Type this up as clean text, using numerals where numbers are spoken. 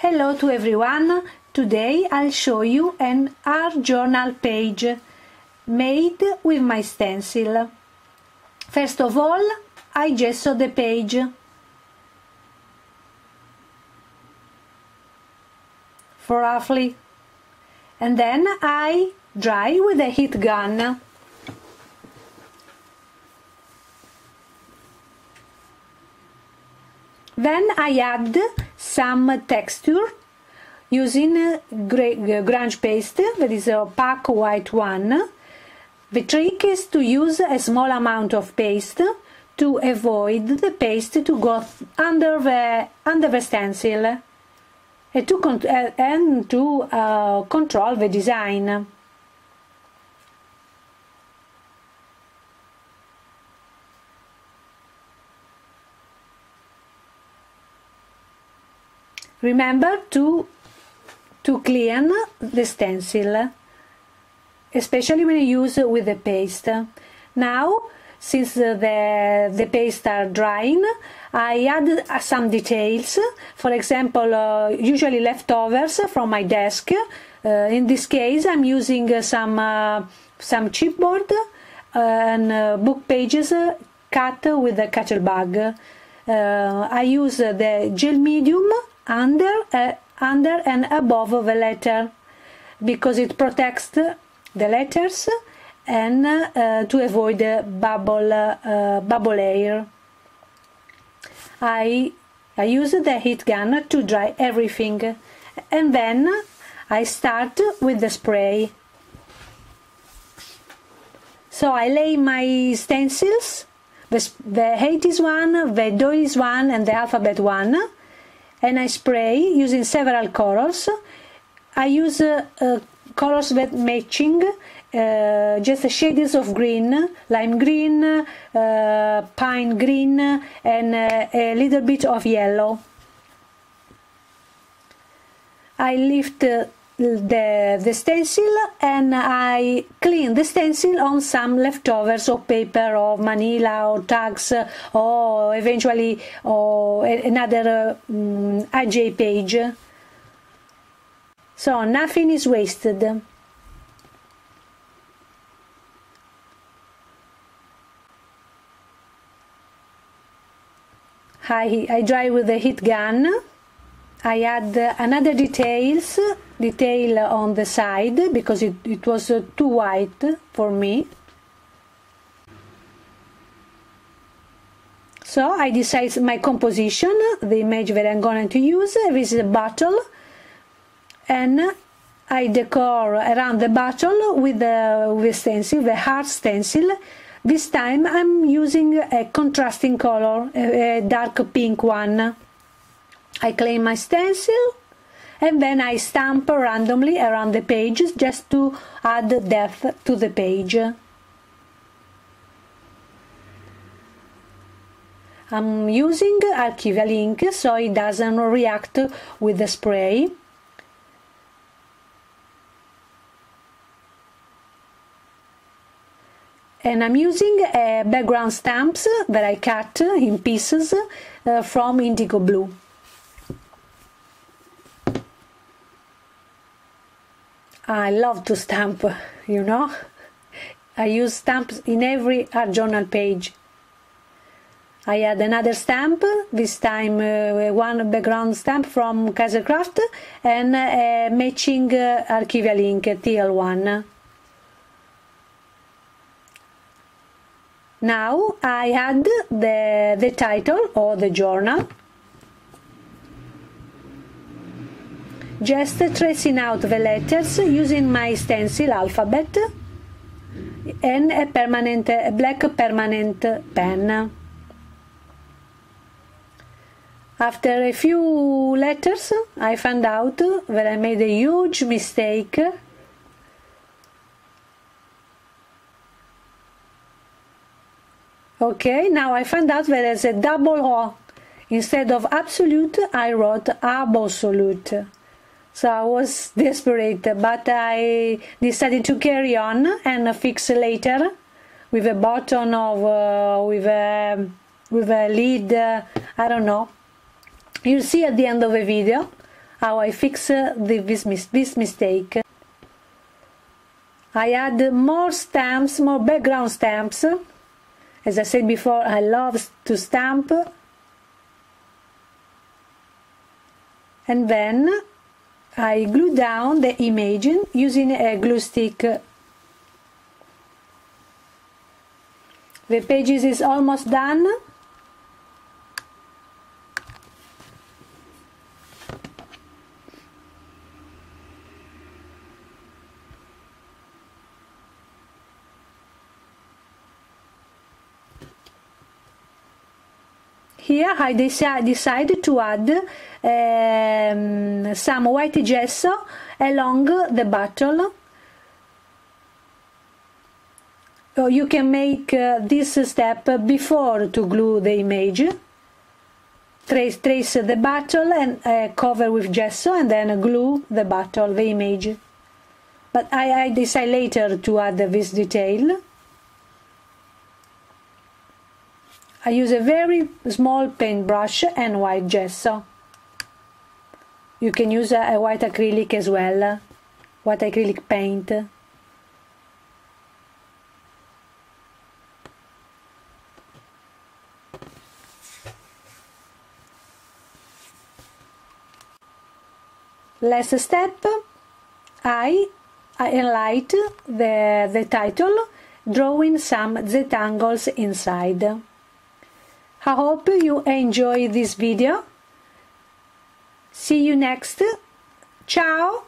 Hello to everyone. Today I'll show you an art journal page made with my stencil. First of all, I gesso the page. For roughly. And then I dry with a heat gun. Then I add some texture using grunge paste, that is an opaque white one. The trick is to use a small amount of paste to avoid the paste to go under the stencil and to control the design. Remember to clean the stencil, especially when you use with the paste. Now, since the paste are drying, I add some details. For example, usually leftovers from my desk. In this case, I'm using some chipboard and book pages cut with a cuttlebug. I use the gel medium under and above the letter because it protects the letters and to avoid the bubble air. I use the heat gun to dry everything, and then I start with the spray. So I lay my stencils, the 80s one, the doilies one and the alphabet one, and I spray using several colors. I use colors that matching, just shades of green, lime green, pine green, and a little bit of yellow. I lift the stencil and I clean the stencil on some leftovers of paper or manila or tags or eventually another AJ page. So nothing is wasted. I dry with the heat gun. I add another detail on the side because it was too white for me. So I decide my composition, the image that I'm going to use. This is a bottle, and I decor around the bottle with the stencil, the heart stencil. This time I'm using a contrasting color, a dark pink one. I clean my stencil and then I stamp randomly around the pages just to add depth to the page. I'm using archival ink so it doesn't react with the spray. And I'm using background stamps that I cut in pieces from indigo blue. I love to stamp, you know. I use stamps in every art journal page. I add another stamp, this time one background stamp from Kaisercraft and a matching archival ink, teal one. Now I add the title or the journal. Just tracing out the letters using my stencil alphabet and a black permanent pen. After a few letters, I found out that I made a huge mistake. Okay, now I found out that there's a double O. Instead of absolute, I wrote absolute. So I was desperate, but I decided to carry on and fix later with a button of with a lid. I don't know. You'll see at the end of the video how I fix this mistake. I add more stamps, more background stamps. As I said before, I love to stamp. And then I glue down the image using a glue stick. The pages is almost done. Here I decided to add some white gesso along the bottle. You can make this step before to glue the image. Trace the bottle and cover with gesso and then glue the bottle, the image. But I decide later to add this detail. I use a very small paintbrush and white gesso. You can use a white acrylic as well, white acrylic paint. Last step, I highlight the title, drawing some Z-angles inside. I hope you enjoy this video. See you next. Ciao!